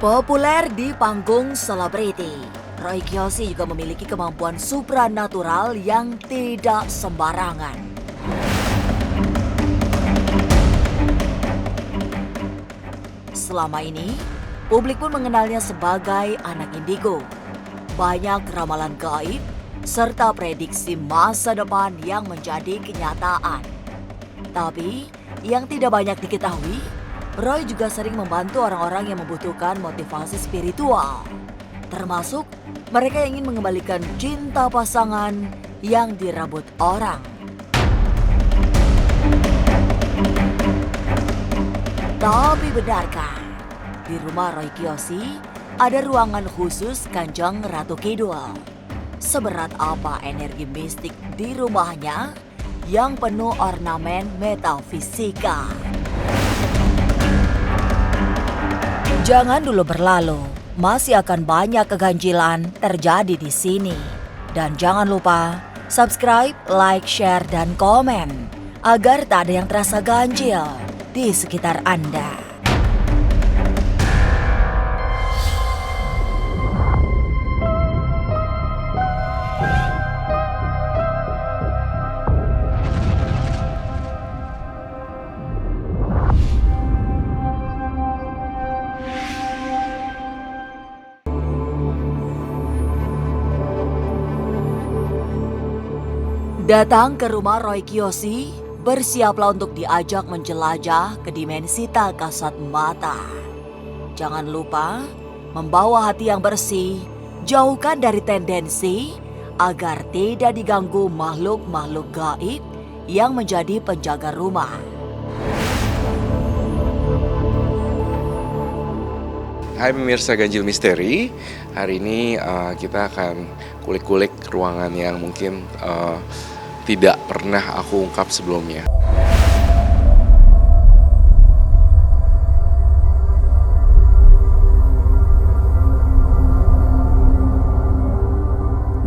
Populer di panggung selebriti, Roy Kiyoshi juga memiliki kemampuan supranatural yang tidak sembarangan. Selama ini, publik pun mengenalnya sebagai anak indigo. Banyak ramalan gaib serta prediksi masa depan yang menjadi kenyataan. Tapi, yang tidak banyak diketahui, Roy juga sering membantu orang-orang yang membutuhkan motivasi spiritual. Termasuk mereka yang ingin mengembalikan cinta pasangan yang direbut orang. Tapi benarkah di rumah Roy Kiyoshi ada ruangan khusus Kanjeng Ratu Kidul? Seberat apa energi mistik di rumahnya yang penuh ornamen metafisika? Jangan dulu berlalu, masih akan banyak keganjilan terjadi di sini. Dan jangan lupa subscribe, like, share, dan komen agar tak ada yang terasa ganjil di sekitar Anda. Datang ke rumah Roy Kiyoshi, bersiaplah untuk diajak menjelajah ke dimensi tak kasat mata. Jangan lupa membawa hati yang bersih, jauhkan dari tendensi agar tidak diganggu makhluk-makhluk gaib yang menjadi penjaga rumah. Hai pemirsa Ganjil Misteri, hari ini kita akan kulik-kulik ruangan yang mungkin tidak pernah aku ungkap sebelumnya.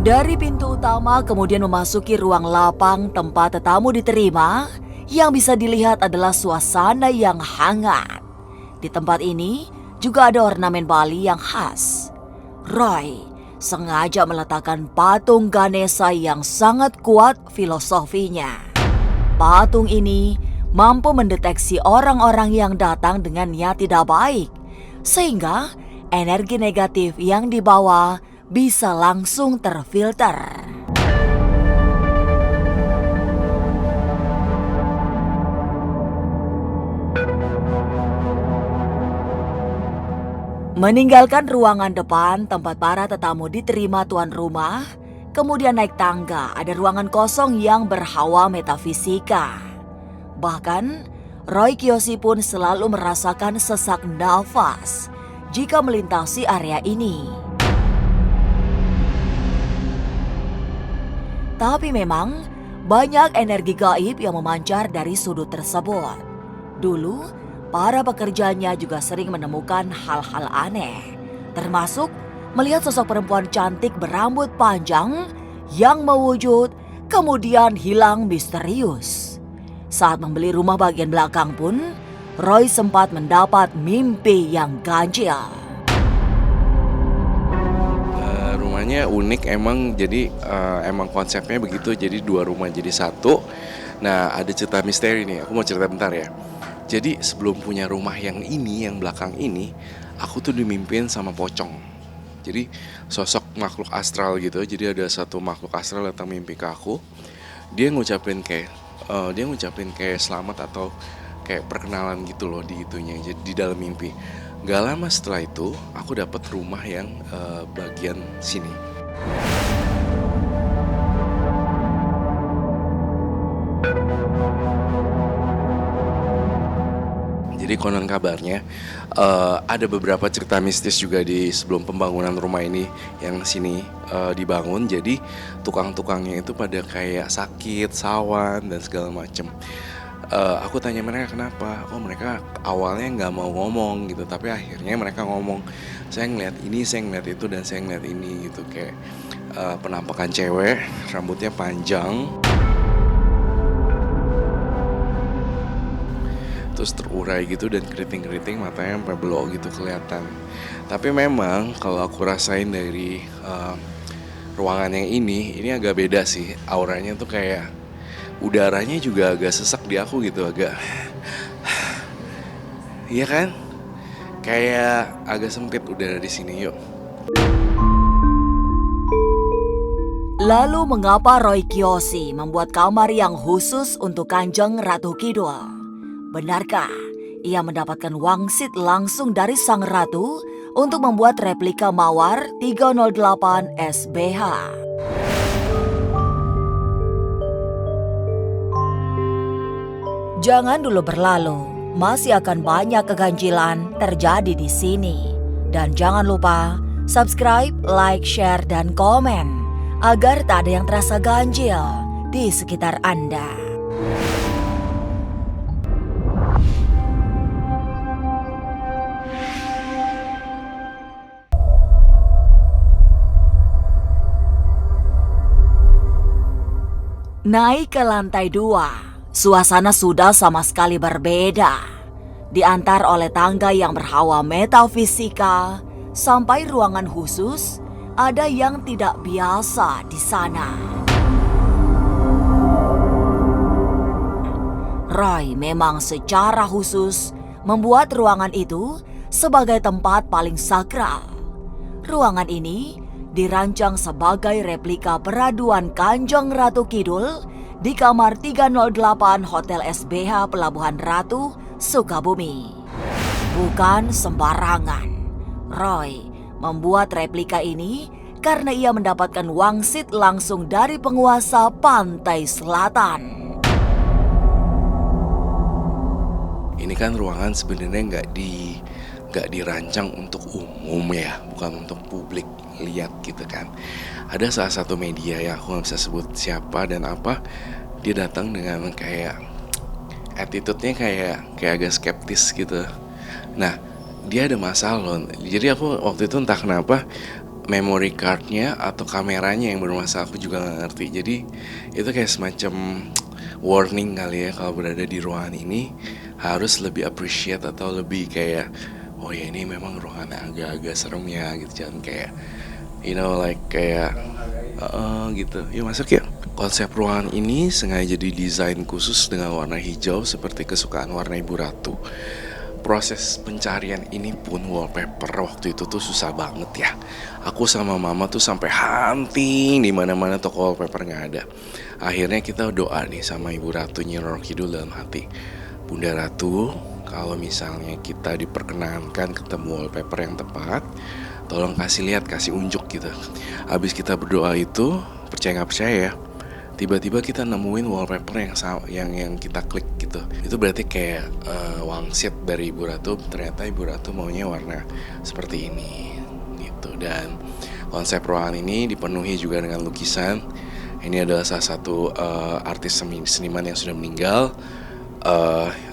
Dari pintu utama kemudian memasuki ruang lapang tempat tetamu diterima, yang bisa dilihat adalah suasana yang hangat. Di tempat ini juga ada ornamen Bali yang khas. Roy sengaja meletakkan patung Ganesha yang sangat kuat filosofinya. Patung ini mampu mendeteksi orang-orang yang datang dengan niat tidak baik, sehingga energi negatif yang dibawa bisa langsung terfilter. Meninggalkan ruangan depan tempat para tetamu diterima tuan rumah, kemudian naik tangga ada ruangan kosong yang berhawa metafisika. Bahkan, Roy Kiyoshi pun selalu merasakan sesak nafas jika melintasi area ini. Tapi memang banyak energi gaib yang memancar dari sudut tersebut. Dulu, para pekerjanya juga sering menemukan hal-hal aneh, termasuk melihat sosok perempuan cantik berambut panjang yang mewujud kemudian hilang misterius. Saat membeli rumah bagian belakang pun, Roy sempat mendapat mimpi yang ganjil. Rumahnya unik emang, jadi emang konsepnya begitu, jadi dua rumah jadi satu. Nah, ada cerita misteri nih, aku mau cerita bentar ya. Jadi sebelum punya rumah yang ini, yang belakang ini, aku tuh dimimpin sama pocong. Jadi sosok makhluk astral gitu. Jadi ada satu makhluk astral datang mimpi ke aku. Dia ngucapin kayak selamat atau kayak perkenalan gitu loh di itunya. Jadi di dalam mimpi. Gak lama setelah itu, aku dapat rumah yang bagian sini. Jadi konon kabarnya ada beberapa cerita mistis juga di sebelum pembangunan rumah ini yang sini dibangun. Jadi tukang-tukangnya itu pada kayak sakit, sawan dan segala macem. Aku tanya mereka kenapa. Oh, mereka awalnya nggak mau ngomong gitu, tapi akhirnya mereka ngomong. Saya ngeliat ini, saya ngeliat itu, dan saya ngeliat ini gitu. Kayak penampakan cewek, rambutnya panjang. terus terurai gitu dan keriting-keriting matanya sampai belok gitu kelihatan. Tapi memang kalau aku rasain dari ruangan yang ini agak beda sih. Auranya tuh kayak udaranya juga agak sesak di aku gitu, agak iya kan? Kayak agak sempit udara di sini yuk. Lalu mengapa Roy Kiyoshi membuat kamar yang khusus untuk Kanjeng Ratu Kidul? Benarkah ia mendapatkan wangsit langsung dari sang ratu untuk membuat replika Mawar 308 SBH? Jangan dulu berlalu, masih akan banyak keganjilan terjadi di sini. Dan jangan lupa subscribe, like, share, dan komen agar tak ada yang terasa ganjil di sekitar Anda. Naik ke lantai 2, suasana sudah sama sekali berbeda. Diantar oleh tangga yang berhawa metafisika sampai ruangan khusus, ada yang tidak biasa di sana. Roy memang secara khusus membuat ruangan itu sebagai tempat paling sakral. Ruangan ini dirancang sebagai replika peraduan Kanjeng Ratu Kidul di kamar 308 Hotel SBH Pelabuhan Ratu, Sukabumi. Bukan sembarangan. Roy membuat replika ini karena ia mendapatkan wangsit langsung dari penguasa pantai selatan. Ini kan ruangan sebenarnya nggak dirancang untuk umum ya, bukan untuk publik lihat gitu kan. Ada salah satu media yang aku nggak bisa sebut siapa dan apa, dia datang dengan kayak attitude-nya kayak agak skeptis gitu. Nah, dia ada masalah loh. Jadi aku waktu itu entah kenapa memory cardnya atau kameranya yang bermasalah, aku juga gak ngerti. Jadi itu kayak semacam warning kali ya, kalau berada di ruangan ini harus lebih appreciate atau lebih kayak, oh ya ini memang ruangan agak-agak serem ya gitu. Jangan kayak kayak gitu. Yuk masuk yuk. Konsep ruangan ini sengaja didesain khusus dengan warna hijau seperti kesukaan warna Ibu Ratu. Proses pencarian ini pun wallpaper waktu itu tuh susah banget ya. Aku sama mama tuh sampai hunting di mana-mana toko wallpaper nggak ada. Akhirnya kita doa nih sama Ibu Ratu Nyi Roro Kidul dalam hati. Bunda Ratu, kalau misalnya kita diperkenankan ketemu wallpaper yang tepat, tolong kasih lihat, kasih unjuk gitu. Habis kita berdoa itu, percaya nggak percaya ya, tiba-tiba kita nemuin wallpaper yang kita klik gitu. Itu berarti kayak wangsit dari Ibu Ratu. Ternyata Ibu Ratu maunya warna seperti ini gitu. Dan konsep ruangan ini dipenuhi juga dengan lukisan. Ini adalah salah satu artis seniman yang sudah meninggal.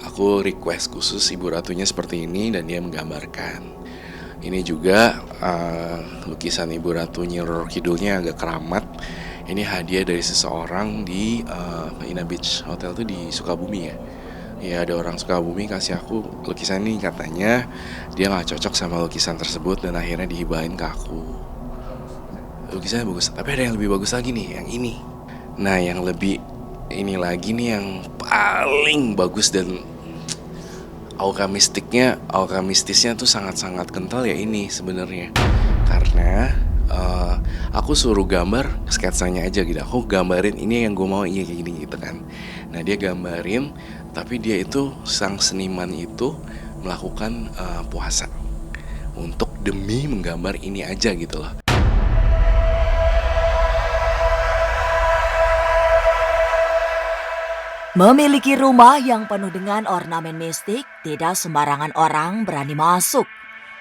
Aku request khusus Ibu Ratunya seperti ini dan dia menggambarkan. Ini juga lukisan Ibu Ratu Nyi Roro Kidulnya agak keramat. Ini hadiah dari seseorang di Ina Beach Hotel tuh di Sukabumi ya. Ya ada orang Sukabumi kasih aku lukisan ini, katanya dia gak cocok sama lukisan tersebut dan akhirnya dihibahin ke aku. Lukisannya bagus, tapi ada yang lebih bagus lagi nih, yang ini. Nah yang lebih ini lagi nih yang paling bagus dan aura mistisnya tuh sangat-sangat kental ya ini sebenarnya. Karena aku suruh gambar sketsanya aja gitu. Aku gambarin ini yang gue mau, iya kayak gini gitu kan. Nah dia gambarin, tapi dia itu sang seniman itu melakukan puasa untuk demi menggambar ini aja gitu loh. Memiliki rumah yang penuh dengan ornamen mistik, tidak sembarangan orang berani masuk.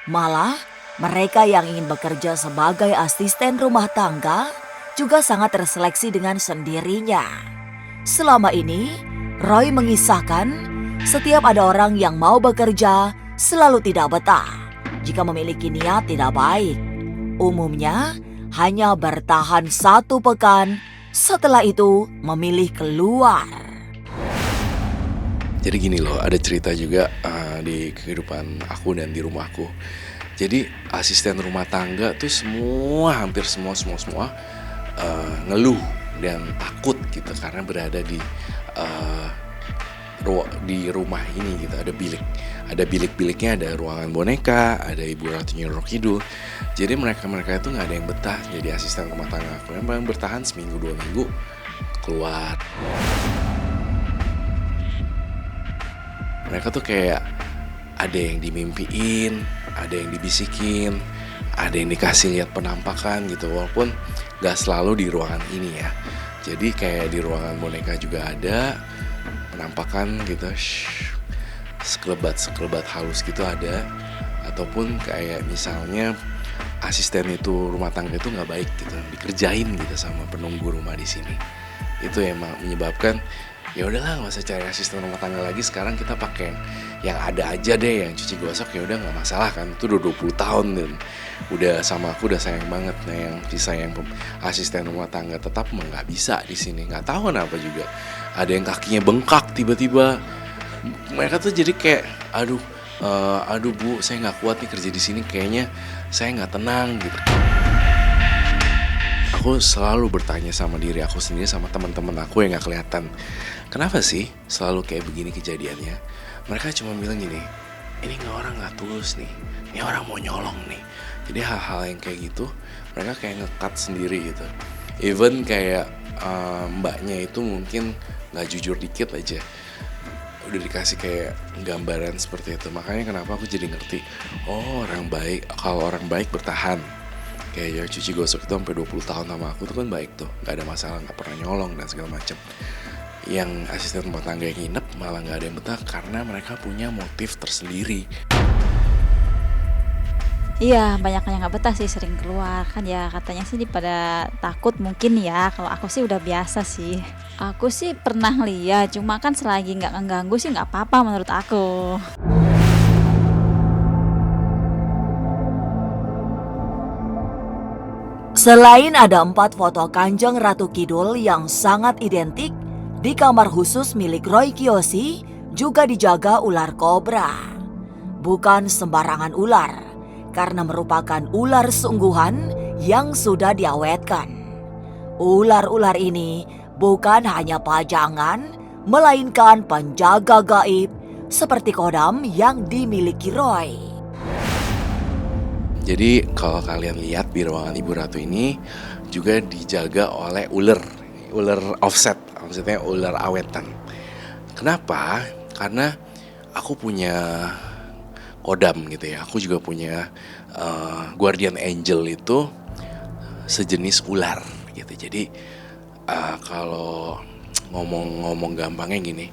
Malah, mereka yang ingin bekerja sebagai asisten rumah tangga juga sangat terseleksi dengan sendirinya. Selama ini, Roy mengisahkan setiap ada orang yang mau bekerja selalu tidak betah jika memiliki niat tidak baik. Umumnya hanya bertahan 1 pekan, setelah itu memilih keluar. Jadi gini loh, ada cerita juga di kehidupan aku dan di rumahku. Jadi asisten rumah tangga tuh hampir semua ngeluh dan takut gitu karena berada uh, di rumah ini gitu. Ada bilik-biliknya, ada ruangan boneka, ada Ibu Ratu Nyiroro Kidul. Jadi mereka itu nggak ada yang betah jadi asisten rumah tangga aku. Memang bertahan seminggu 2 minggu keluar. Mereka tuh kayak ada yang dimimpiin, ada yang dibisikin, ada yang dikasih lihat penampakan gitu, walaupun gak selalu di ruangan ini ya. Jadi kayak di ruangan boneka juga ada penampakan gitu, sekelebat halus gitu ada. Ataupun kayak misalnya asisten itu rumah tangga itu nggak baik gitu, dikerjain gitu sama penunggu rumah di sini. Itu emang menyebabkan ya udahlah nggak usah cari asisten rumah tangga lagi, sekarang kita pakai yang ada aja deh, yang cuci gosok ya udah nggak masalah kan. Itu udah 20 tahun dan udah sama aku udah sayang banget. Nah yang disayang asisten rumah tangga tetap nggak bisa di sini, nggak tahu kenapa juga. Ada yang kakinya bengkak tiba-tiba. Mereka tuh jadi kayak aduh bu, saya nggak kuat nih kerja di sini, kayaknya saya nggak tenang gitu. Aku selalu bertanya sama diri aku sendiri, sama teman-teman aku yang nggak kelihatan, kenapa sih selalu kayak begini kejadiannya? Mereka cuma bilang gini, ini orang nggak tulus nih, ini orang mau nyolong nih. Jadi hal-hal yang kayak gitu mereka kayak nge-cut sendiri gitu. Even kayak mbaknya itu mungkin nggak jujur dikit aja, udah dikasih kayak gambaran seperti itu. Makanya kenapa aku jadi ngerti, kalau orang baik bertahan. Kayak yang cuci gosok itu sampai 20 tahun sama aku tuh kan baik tuh, gak ada masalah, gak pernah nyolong dan segala macam. Yang asisten rumah tangga yang nginep malah gak ada yang betah karena mereka punya motif tersendiri. Iya, banyak yang nggak betah sih sering keluar kan ya, katanya sih pada takut mungkin ya. Kalau aku sih udah biasa sih. Aku sih pernah lihat, cuma kan selagi nggak mengganggu sih nggak apa-apa menurut aku. Selain ada 4 foto Kanjeng Ratu Kidul yang sangat identik, di kamar khusus milik Roy Kiyoshi juga dijaga ular kobra. Bukan sembarangan ular, karena merupakan ular sungguhan yang sudah diawetkan. Ular-ular ini bukan hanya pajangan, melainkan penjaga gaib seperti kodam yang dimiliki Roy. Jadi kalau kalian lihat di ruangan Ibu Ratu ini juga dijaga oleh ular offset, maksudnya ular awetan. Kenapa? Karena aku punya kodam gitu ya. Aku juga punya guardian angel itu sejenis ular gitu. Jadi kalau ngomong gampangnya gini,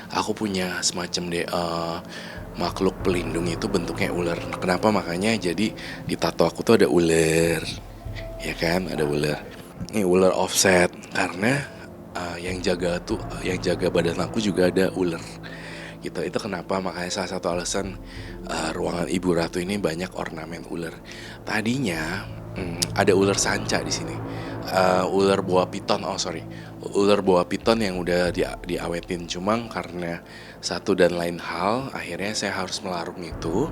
aku punya semacam makhluk pelindung itu bentuknya ular. Kenapa? Makanya jadi di tato aku tuh ada ular, ya kan, ada ular. Ini ular offset karena yang jaga badan aku juga ada ular. Gitu. Itu kenapa makanya salah satu alasan ruangan Ibu Ratu ini banyak ornamen ular. Tadinya ada ular sanca di sini, ular boa piton yang udah diawetin. Cuma karena satu dan lain hal, akhirnya saya harus melarung itu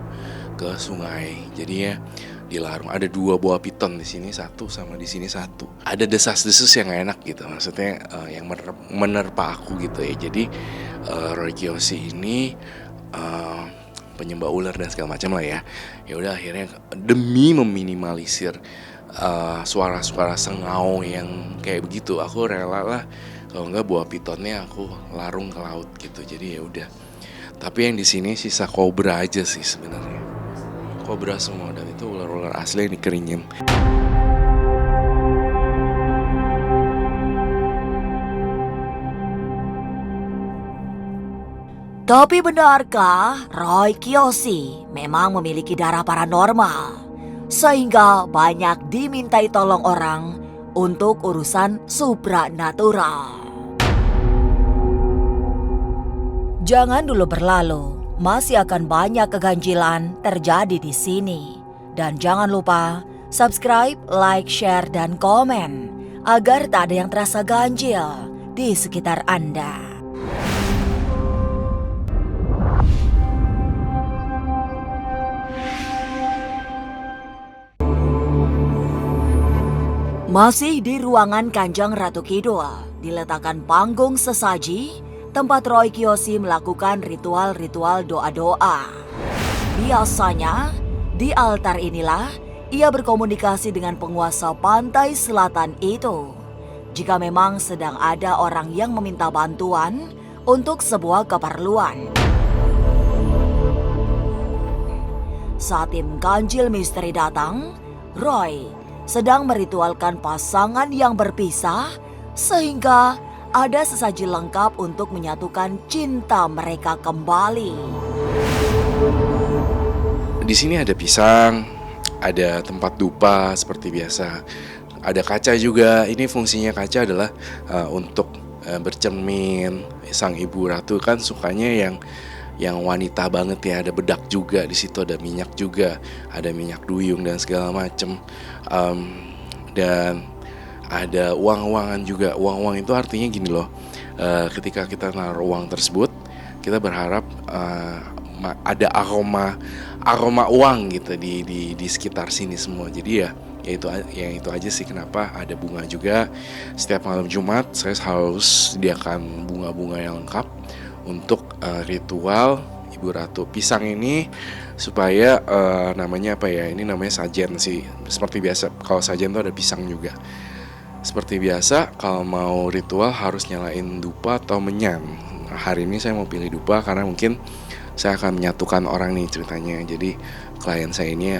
ke sungai. Jadinya dilarung. Ada 2 boa piton di sini, satu sama di sini satu. Ada desas-desus yang gak enak gitu, maksudnya yang menerpa aku gitu ya. Jadi Roy Kiyoshi ini penyembah ular dan segala macam lah ya. Ya udah akhirnya demi meminimalisir suara-suara sengau yang kayak begitu, aku rela lah kalau enggak buah pitonnya aku larung ke laut gitu. Jadi ya udah. Tapi yang di sini sisa kobra aja sih sebenarnya. Kobra semua, dan itu ular-ular asli yang dikeringin. Tapi benarkah Roy Kiyoshi memang memiliki darah paranormal, sehingga banyak dimintai tolong orang untuk urusan supranatural? Jangan dulu berlalu, masih akan banyak keganjilan terjadi di sini. Dan jangan lupa subscribe, like, share, dan komen agar tak ada yang terasa ganjil di sekitar Anda. Masih di ruangan Kanjeng Ratu Kidul, diletakkan panggung sesaji tempat Roy Kiyoshi melakukan ritual-ritual doa-doa. Biasanya, di altar inilah ia berkomunikasi dengan penguasa pantai selatan itu. Jika memang sedang ada orang yang meminta bantuan untuk sebuah keperluan. Saat tim ganjil misteri datang, Roy sedang meritualkan pasangan yang berpisah sehingga ada sesaji lengkap untuk menyatukan cinta mereka kembali. Di sini ada pisang, ada tempat dupa seperti biasa. Ada kaca juga. Ini fungsinya kaca adalah untuk bercermin. Sang ibu ratu kan sukanya yang wanita banget ya. Ada bedak juga di situ, ada minyak juga, ada minyak duyung dan segala macem. Dan ada uang-uangan juga. Uang-uang itu artinya gini loh. Ketika kita naruh uang tersebut, kita berharap ada aroma uang gitu di sekitar sini semua. Jadi ya itu aja sih kenapa ada bunga juga. Setiap malam Jumat saya harus sediakan bunga-bunga yang lengkap untuk ritual Ibu Ratu. Pisang ini supaya namanya apa ya? Ini namanya sajen sih. Seperti biasa kalau sajen tuh ada pisang juga. Seperti biasa kalau mau ritual harus nyalain dupa atau menyan. Hari ini saya mau pilih dupa karena mungkin saya akan menyatukan orang nih ceritanya. Jadi klien saya ini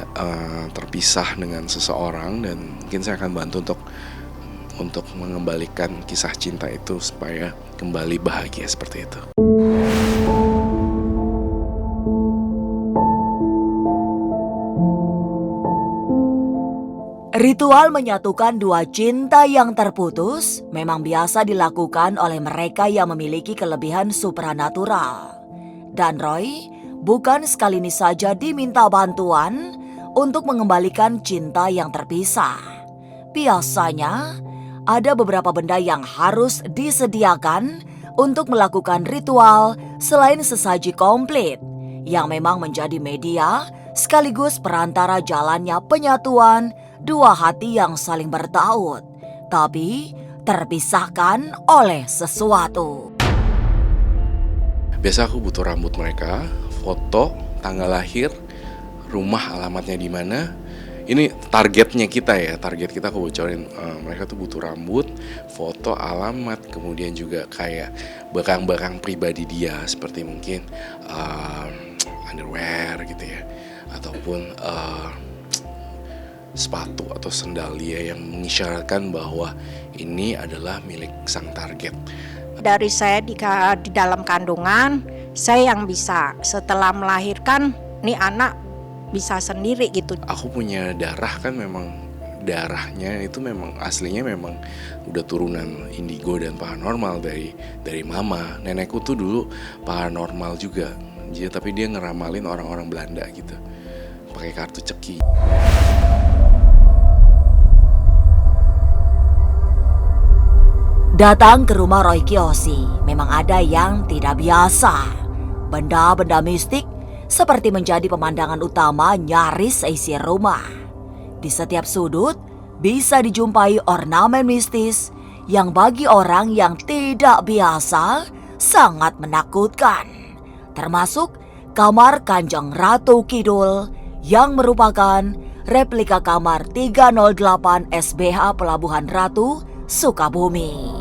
terpisah dengan seseorang dan mungkin saya akan bantu untuk mengembalikan kisah cinta itu supaya kembali bahagia seperti itu. Ritual menyatukan dua cinta yang terputus memang biasa dilakukan oleh mereka yang memiliki kelebihan supranatural. Dan Roy bukan sekali ini saja diminta bantuan untuk mengembalikan cinta yang terpisah. Biasanya ada beberapa benda yang harus disediakan untuk melakukan ritual selain sesaji komplit yang memang menjadi media sekaligus perantara jalannya penyatuan dua hati yang saling bertaut, tapi terpisahkan oleh sesuatu. Biasa aku butuh rambut mereka, foto, tanggal lahir, rumah alamatnya di mana. Ini targetnya kita ya, target kita aku bocorin. Mereka tuh butuh rambut, foto, alamat, kemudian juga kayak barang-barang pribadi dia seperti mungkin underwear gitu ya, ataupun sepatu atau sendal dia yang mengisyaratkan bahwa ini adalah milik sang target. Dari saya di dalam kandungan, saya yang bisa. Setelah melahirkan, nih anak bisa sendiri gitu. Aku punya darah kan memang darahnya itu memang aslinya memang udah turunan indigo dan paranormal dari mama. Nenekku tuh dulu paranormal juga. Jadi tapi dia ngeramalin orang-orang Belanda gitu. Pakai kartu ceki. Datang ke rumah Roy Kiyoshi memang ada yang tidak biasa. Benda-benda mistik seperti menjadi pemandangan utama nyaris seisi rumah. Di setiap sudut bisa dijumpai ornamen mistis yang bagi orang yang tidak biasa sangat menakutkan. Termasuk kamar Kanjeng Ratu Kidul yang merupakan replika kamar 308 SBH Pelabuhan Ratu, Sukabumi.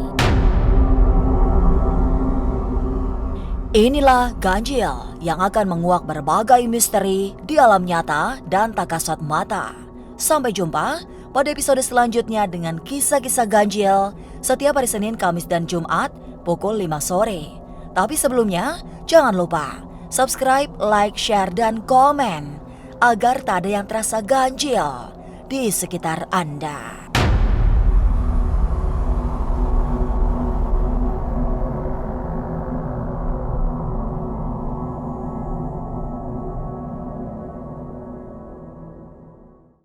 Inilah ganjil yang akan menguak berbagai misteri di alam nyata dan tak kasat mata. Sampai jumpa pada episode selanjutnya dengan kisah-kisah ganjil setiap hari Senin, Kamis, dan Jumat pukul 5 sore. Tapi sebelumnya, jangan lupa subscribe, like, share, dan komen agar tak ada yang terasa ganjil di sekitar Anda.